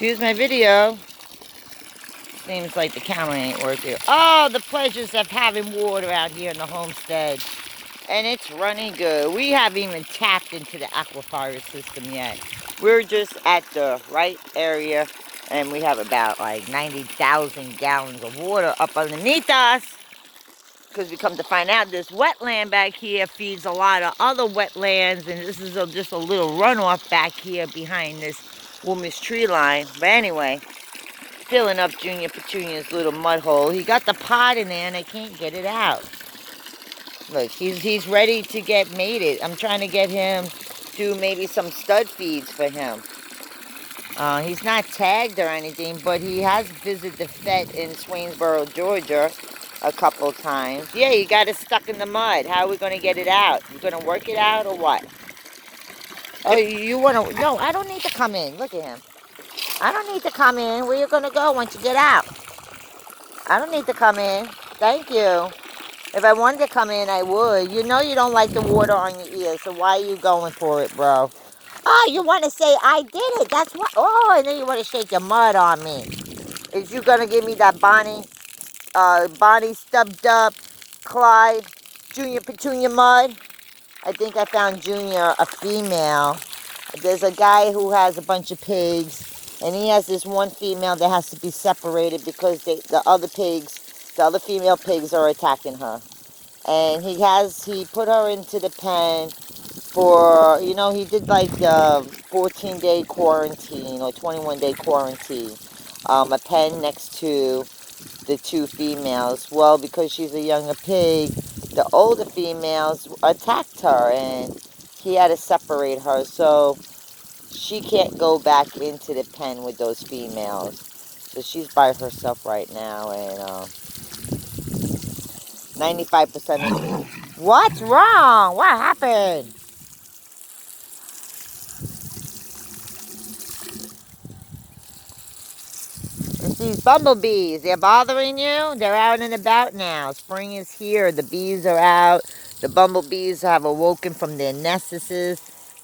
Excuse my video. Seems like the camera ain't working. Oh, the pleasures of having water out here in the homestead. And it's running good. We haven't even tapped into the aquifer system yet. We're just at the right area, and we have about like 90,000 gallons of water up underneath us. Because we come to find out this wetland back here feeds a lot of other wetlands, and this is just a little runoff back here behind this woman's tree line. But anyway, filling up Junior Petunia's little mud hole. He got the pot in there and I can't get it out. Look, he's ready to get mated. I'm trying to get him do maybe some stud feeds for him. He's not tagged or anything, but he has visited the vet in Swainsboro, Georgia a couple times. Yeah, you got it stuck in the mud. How are we going to get it out? You going to work it out or what? Oh, you want to... No, I don't need to come in. Look at him. I don't need to come in. Where you going to go once you get out? I don't need to come in. Thank you. If I wanted to come in, I would. You know you don't like the water on your ears, so why are you going for it, bro? Oh, you want to say, I did it. That's what... Oh, and then you want to shake your mud on me. Is you going to give me that Bonnie Stub Dub, Clyde, Junior Petunia mud? I think I found Junior a female. There's a guy who has a bunch of pigs, and he has this one female that has to be separated because the other female pigs are attacking her. And he put her into the pen for, he did like the 14-day quarantine or 21-day quarantine. A pen next to the two females. Well, because she's a younger pig, the older females attacked her and he had to separate her. So she can't go back into the pen with those females. So she's by herself right now, and 95% of... What's wrong? What happened? It's these bumblebees. They're bothering you? They're out and about now. Spring is here. The bees are out. The bumblebees have awoken from their nests.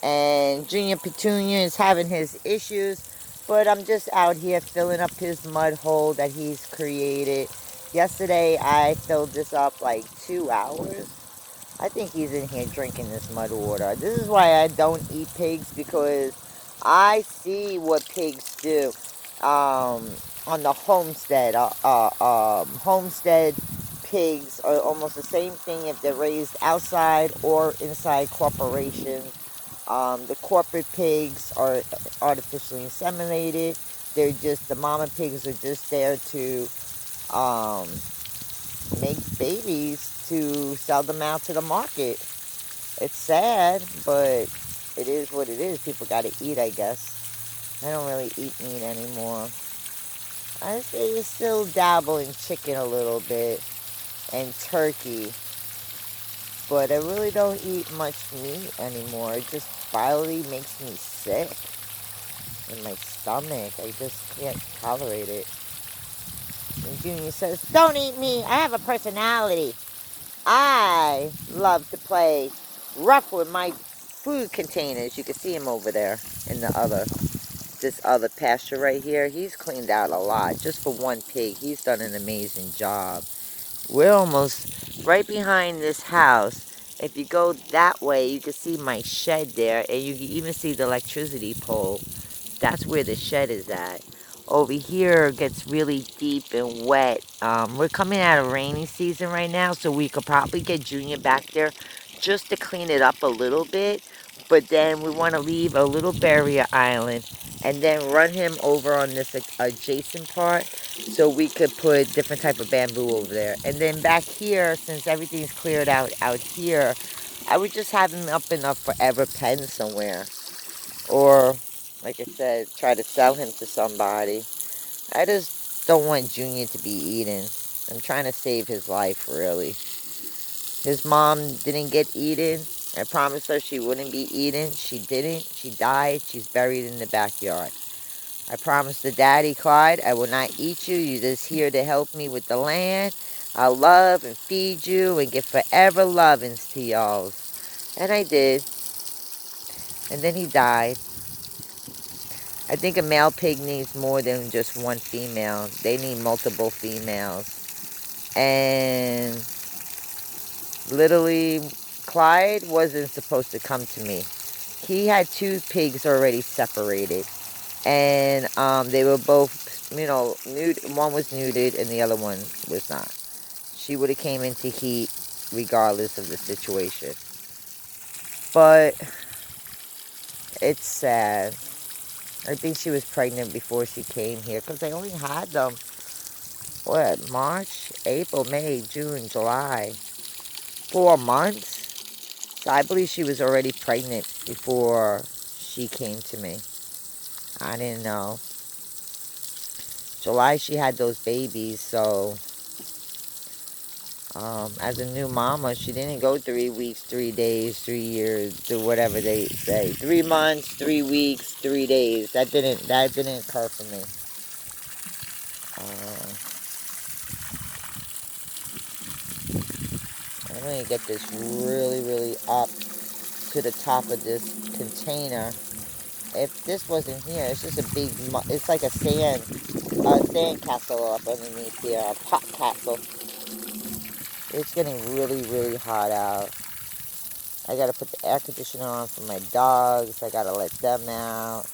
And Junior Petunia is having his issues. But I'm just out here filling up his mud hole that he's created. Yesterday, I filled this up like 2 hours. I think he's in here drinking this mud water. This is why I don't eat pigs, because I see what pigs do on the homestead. Homestead pigs are almost the same thing if they're raised outside or inside corporations. The corporate pigs are artificially inseminated. The mama pigs are just there to make babies to sell them out to the market. It's sad, but it is what it is. People got to eat, I guess. I don't really eat meat anymore. I still dabble in chicken a little bit and turkey, but I really don't eat much meat anymore. It just finally makes me sick in my stomach. I just can't tolerate it. And Junior says, don't eat me. I have a personality. I love to play rough with my food containers. You can see him over there in this other pasture right here. He's cleaned out a lot just for one pig. He's done an amazing job. We're almost right behind this house. If you go that way, you can see my shed there, and you can even see the electricity pole. That's where the shed is at. Over here gets really deep and wet. We're coming out of rainy season right now, so we could probably get Junior back there just to clean it up a little bit. But then we want to leave a little barrier island and then run him over on this adjacent part so we could put different type of bamboo over there. And then back here, since everything's cleared out here, I would just have him up in a forever pen somewhere. Or, like I said, try to sell him to somebody. I just don't want Junior to be eaten. I'm trying to save his life, really. His mom didn't get eaten. I promised her she wouldn't be eaten. She didn't. She died. She's buried in the backyard. I promised the daddy, Clyde, I will not eat you. You're just here to help me with the land. I'll love and feed you and give forever lovings to y'all. And I did. And then he died. I think a male pig needs more than just one female. They need multiple females. And literally, Clyde wasn't supposed to come to me. He had two pigs already separated. And they were both, you know, one was neutered and the other one was not. She would have came into heat regardless of the situation. But it's sad. I think she was pregnant before she came here because they only had them, what, March, April, May, June, July. 4 months. So I believe she was already pregnant before she came to me. I didn't know. July she had those babies, so as a new mama, she didn't go 3 weeks, 3 days, 3 years, or whatever they say. 3 months, 3 weeks, 3 days. That didn't occur for me. I'm gonna get this really, really up to the top of this container. If this wasn't here, it's just a big, it's like a sand castle up underneath here, a pot castle. It's getting really, really hot out. I gotta put the air conditioner on for my dogs. I gotta let them out.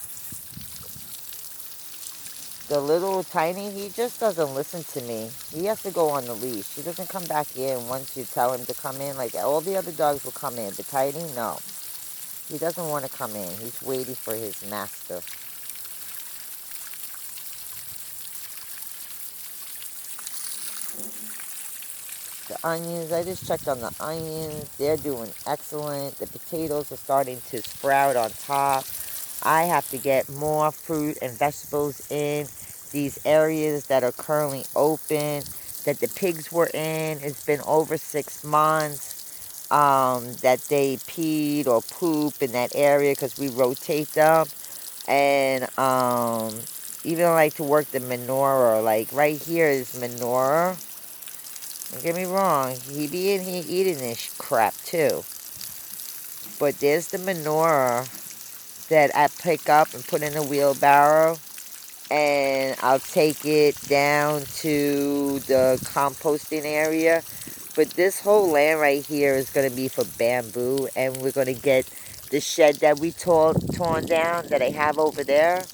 The little tiny, he just doesn't listen to me. He has to go on the leash. He doesn't come back in once you tell him to come in. Like all the other dogs will come in. But Tiny, no. He doesn't want to come in. He's waiting for his master. The onions, I just checked on the onions. They're doing excellent. The potatoes are starting to sprout on top. I have to get more fruit and vegetables in these areas that are currently open, that the pigs were in. It's been over 6 months that they peed or poop in that area because we rotate them. And even I like to work the manure. Like right here is manure. Don't get me wrong, he be in here eating this crap too. But there's the manure that I pick up and put in a wheelbarrow. And I'll take it down to the composting area. But this whole land right here is going to be for bamboo. And we're going to get the shed that we torn down that I have over there.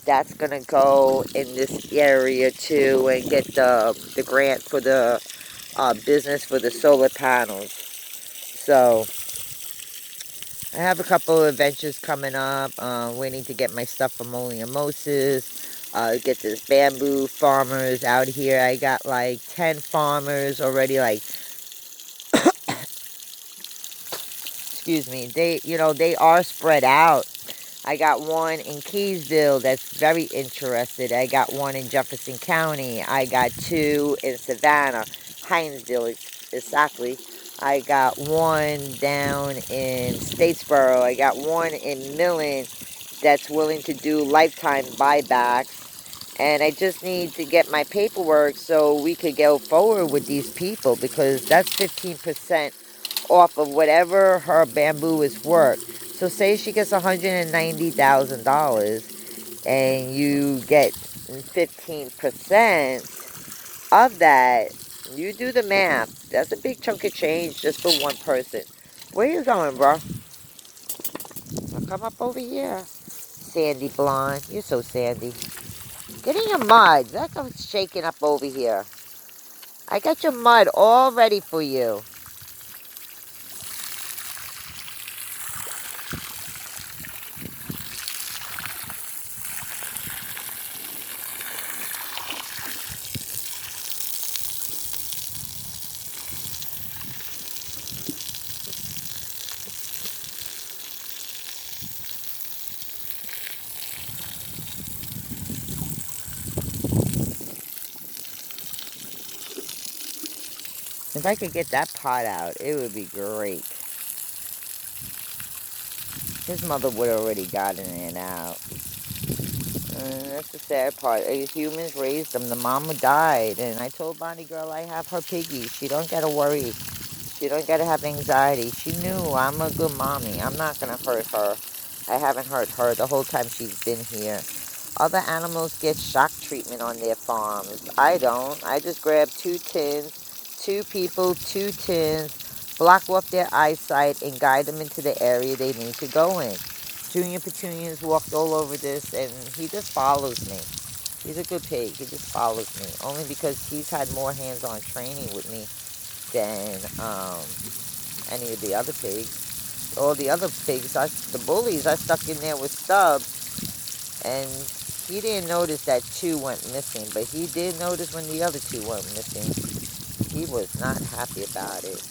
That's going to go in this area too and get the grant for the business for the solar panels. So I have a couple of adventures coming up. Waiting to get my stuff from Moly & Moses. Get this bamboo farmers out here. I got like 10 farmers already. Like, excuse me. They are spread out. I got one in Keysville that's very interested. I got one in Jefferson County. I got 2 in Savannah, Hinesville, exactly. I got one down in Statesboro. I got one in Millen that's willing to do lifetime buybacks. And I just need to get my paperwork so we could go forward with these people because that's 15% off of whatever her bamboo is worth. So say she gets $190,000 and you get 15% of that. You do the math. That's a big chunk of change just for one person. Where you going, bro? Now come up over here. Sandy blonde. You're so sandy. Get in your mud. That comes shaking up over here. I got your mud all ready for you. If I could get that pot out, it would be great. His mother would have already gotten it out. And that's the sad part. Humans raised them. The mama died. And I told Bonnie girl I have her piggy. She don't gotta worry. She don't gotta have anxiety. She knew I'm a good mommy. I'm not gonna hurt her. I haven't hurt her the whole time she's been here. Other animals get shock treatment on their farms. I don't. I just grab 2 tins, 2 people, 2 tins, block off their eyesight, and guide them into the area they need to go in. Junior Petunia's walked all over this, and he just follows me. He's a good pig. He just follows me, only because he's had more hands-on training with me than any of the other pigs. All the other pigs, the bullies, I stuck in there with Stubbs, and he didn't notice that 2 went missing, but he did notice when the other 2 went missing. He was not happy about it.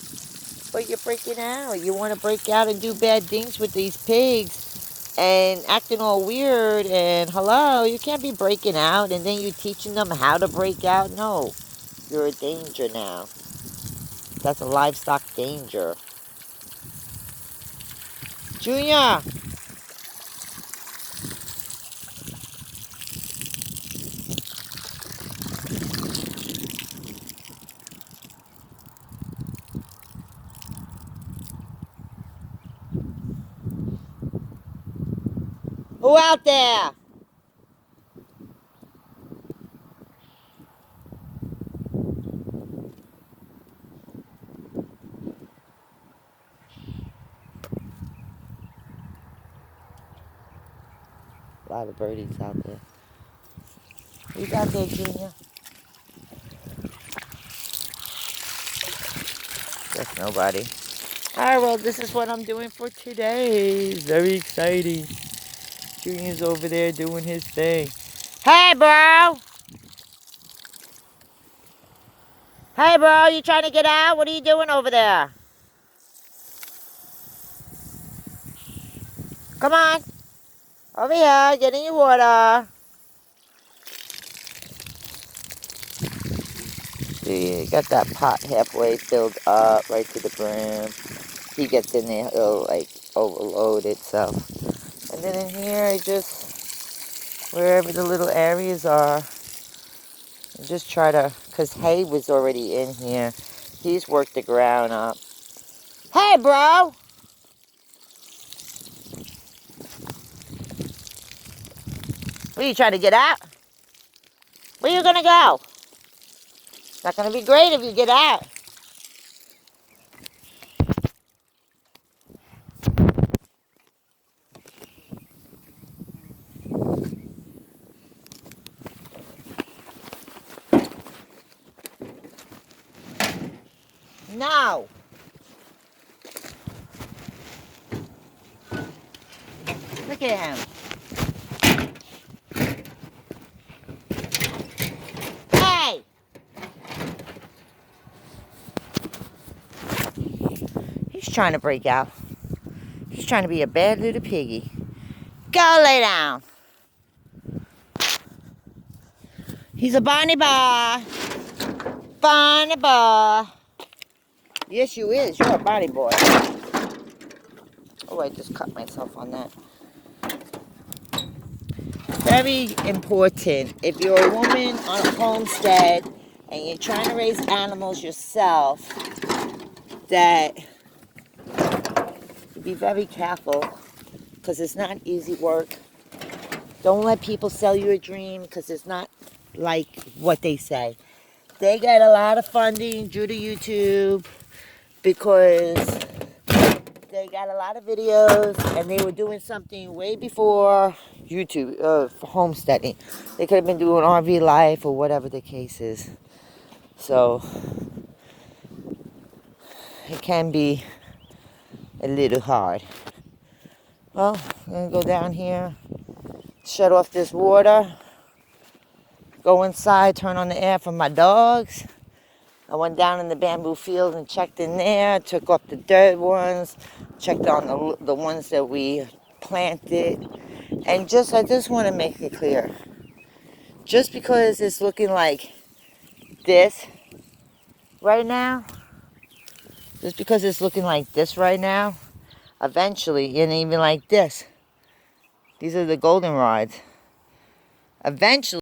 But you're breaking out. You want to break out and do bad things with these pigs and acting all weird, and hello, you can't be breaking out and then you teaching them how to break out. No, you're a danger now. That's a livestock danger. Junior! Who out there? A lot of birdies out there. Who's out there, Junior? That's nobody. Alright, well, this is what I'm doing for today. It's very exciting. Junior's over there doing his thing. Hey, bro! Hey, bro, you trying to get out? What are you doing over there? Come on. Over here, get in your water. See, got that pot halfway filled up, right to the brim. He gets in there, he'll, like, overload itself. And then in here, I just, wherever the little areas are, I just try to, because hay was already in here. He's worked the ground up. Hey, bro! What, are you trying to get out? Where you gonna go? It's not gonna be great if you get out. No. Look at him. Hey! He's trying to break out. He's trying to be a bad little piggy. Go lay down. He's a Barney Bar. Barney Bar. Yes, you is. You're a Barney boy. Oh, I just cut myself on that. Very important. If you're a woman on a homestead and you're trying to raise animals yourself, that you be very careful, because it's not easy work. Don't let people sell you a dream, because it's not like what they say. They get a lot of funding due to YouTube because they got a lot of videos and they were doing something way before YouTube for homesteading. They could have been doing RV life or whatever the case is. So it can be a little hard. Well, I'm going to go down here, shut off this water, go inside, turn on the air for my dogs. I went down in the bamboo field and checked in there, took off the dirt ones, checked on the ones that we planted. And I just want to make it clear. Just because it's looking like this right now, eventually, and even like this. These are the goldenrods. Eventually,